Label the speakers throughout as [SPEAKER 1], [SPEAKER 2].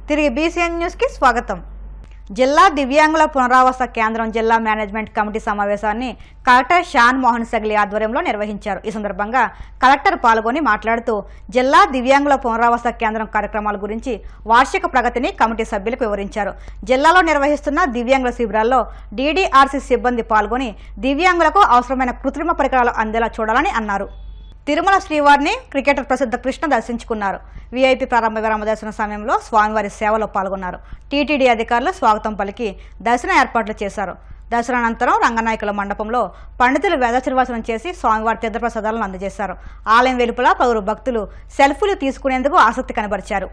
[SPEAKER 1] తిరిగి బీసీఎన్ న్యూస్కి స్వాగతం. జిల్లా దివ్యాంగుల పునరావాస కేంద్రం జిల్లా మేనేజ్మెంట్ కమిటీ సమావేశాన్ని కలెక్టర్ షాన్ మోహన్ సగ్లి ఆధ్వర్యంలో నిర్వహించారు. ఈ సందర్భంగా కలెక్టర్ పాల్గొని మాట్లాడుతూ జిల్లా దివ్యాంగుల పునరావాస కేంద్రం కార్యక్రమాల గురించి వార్షిక ప్రగతిని కమిటీ సభ్యులకు వివరించారు. జిల్లాలో నిర్వహిస్తున్న దివ్యాంగుల శిబిరాల్లో డీడీఆర్సీ సిబ్బంది పాల్గొని దివ్యాంగులకు అవసరమైన కృత్రిమ పరికరాలు అందేలా చూడాలని అన్నారు. తిరుమల శ్రీవారిని క్రికెటర్ ప్రసిద్ధ కృష్ణ దర్శించుకున్నారు. వీఐపీ ప్రారంభ విరామ దర్శన సమయంలో స్వామివారి సేవలో పాల్గొన్నారు. టీటీడీ అధికారులు స్వాగతం పలికి దర్శన ఏర్పాట్లు చేశారు. దర్శనానంతరం రంగనాయకుల మండపంలో పండితులు వేదాశీర్వచనం చేసి స్వామివారి తీర్థప్రసాదాలను అందజేశారు. ఆలయం వెలుపల పలువురు భక్తులు సెల్ఫీలు తీసుకునేందుకు ఆసక్తి కనబరిచారు.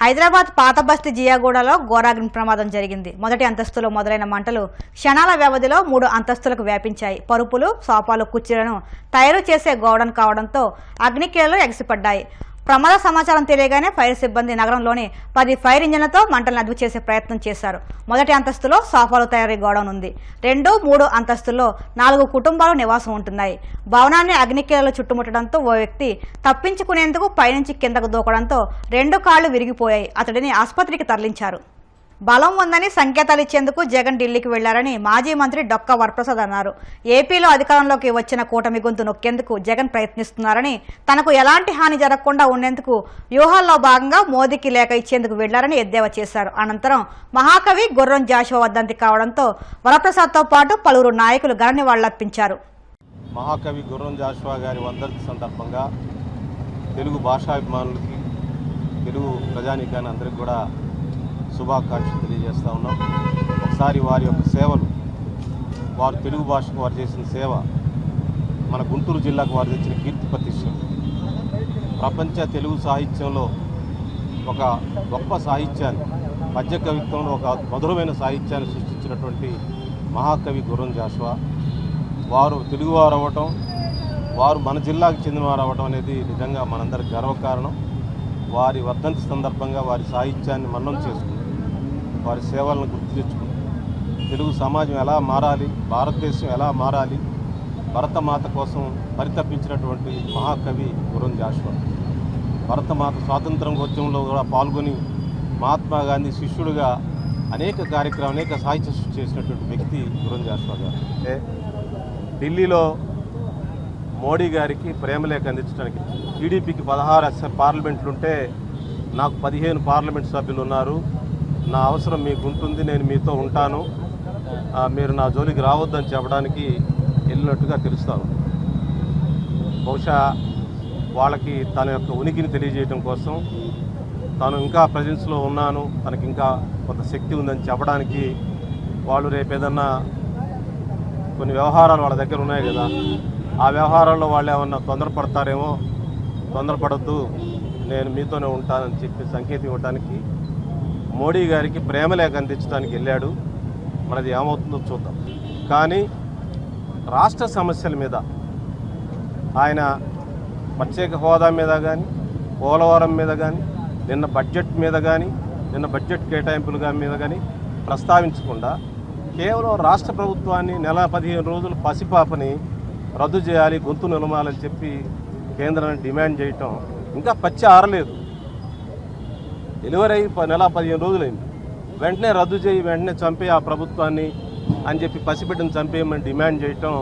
[SPEAKER 1] హైదరాబాద్ పాత బస్తీ జియాగూడలో ఘోరాగ్ని ప్రమాదం జరిగింది. మొదటి అంతస్తులో మొదలైన మంటలు క్షణాల వ్యవధిలో 3 అంతస్తులకు వ్యాపించాయి. పరుపులు, సోఫాలు, కుర్చీలను తయారు చేసే గోడౌన్ కావడంతో అగ్నికీలలు ఎగసిపడ్డాయి. ప్రమాద సమాచారం తెలియగానే ఫైర్ సిబ్బంది నగరంలోని 10 ఫైర్ ఇంజన్లతో మంటలను అదుపు చేసే ప్రయత్నం చేశారు. మొదటి అంతస్తులో సోఫాలు తయారీ గోడౌన్ ఉంది. 2, 3 అంతస్తుల్లో 4 కుటుంబాలు నివాసం ఉంటున్నాయి. భవనాన్ని అగ్నికీలలు చుట్టుముట్టడంతో ఓ వ్యక్తి తప్పించుకునేందుకు పైనుంచి కిందకు దూకడంతో 2 కాళ్లు విరిగిపోయాయి. అతడిని ఆసుపత్రికి తరలించారు. బలం ఉందని సంకేతాలు ఇచ్చేందుకు జగన్ ఢిల్లీకి వెళ్లారని మాజీ మంత్రి డొక్కా వరప్రసాద్ అన్నారు. ఏపీలో అధికారంలోకి వచ్చిన కూటమి గొంతు నొక్కేందుకు జగన్ ప్రయత్నిస్తున్నారని, తనకు ఎలాంటి హాని జరగకుండా ఉండేందుకు వ్యూహాల్లో భాగంగా మోదీకి లేఖ ఇచ్చేందుకు వెళ్లారని ఎద్దేవా చేశారు. అనంతరం మహాకవి గుర్రం జాషువా వర్ధంతి కావడంతో వరప్రసాద్తో పాటు పలువురు నాయకులు ఘన నివాళులర్పించారు.
[SPEAKER 2] మహాకవి గుర్రం జాషువా గారి వర్ధంతి సందర్భంగా తెలుగు భాషాభిమానులకి, తెలుగు ప్రజానీకాన్ని అందరికీ కూడా శుభాకాంక్షలు తెలియజేస్తూ ఉన్నాం. ఒకసారి వారి యొక్క సేవలు, వారు తెలుగు భాషకు వారు చేసిన సేవ మన గుంటూరు జిల్లాకు వారు తెచ్చిన కీర్తి ప్రతిష్టలు, ప్రపంచ తెలుగు సాహిత్యంలో ఒక గొప్ప సాహిత్యాన్ని, పద్య కవిత్వంలో ఒక మధురమైన సాహిత్యాన్ని సృష్టించినటువంటి మహాకవి గుర్రం జాషువా వారు తెలుగువారు అవ్వటం, వారు మన జిల్లాకు చెందినవారు అవ్వటం అనేది నిజంగా మనందరికి గర్వకారణం. వారి వర్ధంతి సందర్భంగా వారి సాహిత్యాన్ని మన్నం చేసుకుని, వారి సేవలను గుర్తు తెచ్చుకుని, తెలుగు సమాజం ఎలా మారాలి, భారతదేశం ఎలా మారాలి, భరతమాత కోసం పరితపించినటువంటి మహాకవి గుర్రం జాషువా. భరతమాత స్వాతంత్రోద్యమంలో కూడా పాల్గొని మహాత్మా గాంధీ శిష్యుడిగా అనేక కార్యక్రమాలు, అనేక సాహిత్య సృష్టి చేసినటువంటి వ్యక్తి గుర్రం జాషువా గారు. అంటే ఢిల్లీలో మోడీ గారికి ప్రేమలేఖ అందించడానికి టీడీపీకి 16 పార్లమెంట్లుంటే నాకు 15 పార్లమెంట్ సభ్యులు ఉన్నారు, నా అవసరం మీకు ఉంటుంది, నేను మీతో ఉంటాను, మీరు నా జోలికి రావద్దని చెప్పడానికి వెళ్ళినట్టుగా తెలుస్తాను. బహుశా వాళ్ళకి తన యొక్క ఉనికిని తెలియజేయడం కోసం, తాను ఇంకా ప్రజెన్స్లో ఉన్నాను, తనకి ఇంకా కొంత శక్తి ఉందని చెప్పడానికి వాళ్ళు రేపు ఏదన్నా కొన్ని వ్యవహారాలు వాళ్ళ దగ్గర ఉన్నాయి కదా, ఆ వ్యవహారాల్లో వాళ్ళు ఏమన్నా తొందరపడతారేమో, తొందరపడద్దు, నేను మీతోనే ఉంటానని చెప్పి సంకేతం ఇవ్వడానికి మోడీ గారికి ప్రేమలేఖ అందించడానికి వెళ్ళాడు. మనది ఏమవుతుందో చూద్దాం. కానీ రాష్ట్ర సమస్యల మీద ఆయన ప్రత్యేక హోదా మీద కానీ, పోలవరం మీద కానీ, నిన్న బడ్జెట్ కేటాయింపుల మీద కానీ ప్రస్తావించకుండా కేవలం రాష్ట్ర ప్రభుత్వాన్ని నెల 15 రోజులు పసిపాపని రద్దు చేయాలి, గొంతు నిలమాలని చెప్పి కేంద్రాన్ని డిమాండ్ చేయటం ఇంకా పచ్చి ఆరలేదు. డెలివరీ అయ్యి నెల 15 రోజులైంది. వెంటనే రద్దు చేయి, వెంటనే చంపే ఆ ప్రభుత్వాన్ని అని చెప్పి పసిబిడ్డను చంపేయమని డిమాండ్ చేయటం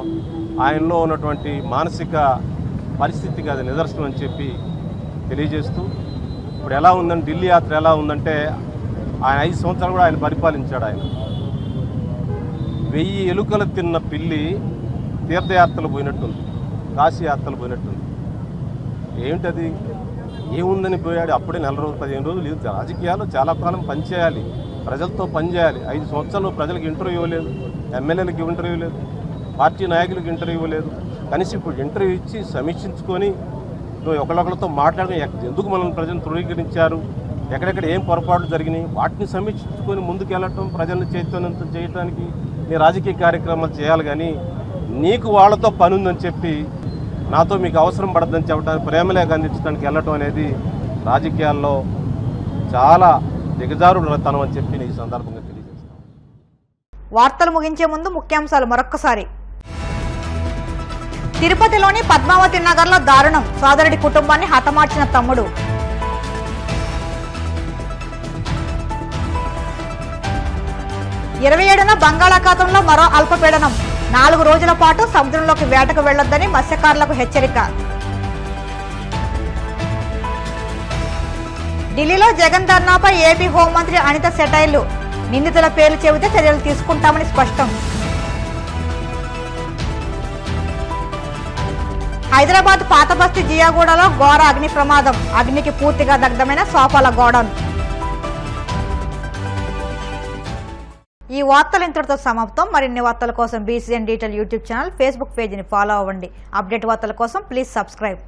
[SPEAKER 2] ఆయనలో ఉన్నటువంటి మానసిక పరిస్థితికి అది నిదర్శనం అని చెప్పి తెలియజేస్తూ, ఇప్పుడు ఎలా ఉందంటే ఢిల్లీ యాత్ర ఎలా ఉందంటే, ఆయన 5 సంవత్సరాలు కూడా ఆయన పరిపాలించాడు. ఆయన 1000 ఎలుకలు తిన్న పిల్లి తీర్థయాత్రలు పోయినట్టుంది, కాశీ యాత్రలు పోయినట్టుంది. ఏమిటది, ఏముందని పోయాడు? అప్పుడే 4 రోజులు 15 రోజులు. రాజకీయాలు చాలా కాలం పనిచేయాలి, ప్రజలతో పనిచేయాలి. 5 సంవత్సరాలు ప్రజలకు ఇంటర్వ్యూ ఇవ్వలేదు, ఎమ్మెల్యేలకు ఇంటర్వ్యూ లేదు, పార్టీ నాయకులకు ఇంటర్వ్యూ ఇవ్వలేదు. కనీసం ఇప్పుడు ఇంటర్వ్యూ ఇచ్చి సమీక్షించుకొని నువ్వు ఒకళ్ళొకళ్ళతో మాట్లాడి ఎందుకు మనల్ని ప్రజలను ధృవీకరించారు, ఎక్కడెక్కడ ఏం పొరపాట్లు జరిగినాయి, వాటిని సమీక్షించుకొని ముందుకు వెళ్ళటం, ప్రజలను చైతన్యవంతం చేయడానికి నీ రాజకీయ కార్యక్రమాలు చేయాలి. కానీ నీకు వాళ్ళతో పని ఉందని చెప్పి, నాతో మీకు అవసరం పడద్దని చెప్పడానికి, ప్రేమలేఖ అందించడానికి వెళ్ళటం అనేది రాజకీయాల్లో చాలా దిగజారుడుతనం అని చెప్పి ఈ సందర్భంగా తెలియజేస్తాను.
[SPEAKER 1] వార్తలు ముగించే ముందు ముఖ్యాంశాలు మరొక్కసారి. తిరుపతిలోని పద్మావతి నగర్లో దారుణం, సోదరుడి కుటుంబాన్ని హతమార్చిన తమ్ముడు. 27న బంగాళాఖాతంలో మరో అల్పపీడనం 4 రోజుల పాటు సముద్రంలోకి వేటకు వెళ్లొద్దని మత్స్యకారులకు హెచ్చరిక. ఢిల్లీలో జగన్ ధర్నాపై ఏపీ హోంమంత్రి అనిత సెటైర్లు. నిందితుల పేర్లు చెబితే చర్యలు తీసుకుంటామని స్పష్టం. హైదరాబాద్ పాతబస్తీ జియాగూడలో ఘోర అగ్ని ప్రమాదం. అగ్నికి పూర్తిగా దగ్ధమైన సోఫాల గోడౌన్. ఈ వార్తలు ఇంతటితో సమాప్తం. మరిన్ని వార్తల కోసం BCN detail YouTube channel, Facebook పేజీని ఫాలో అవ్వండి. అప్డేట్ వార్తల కోసం ప్లీజ్ సబ్స్క్రైబ్.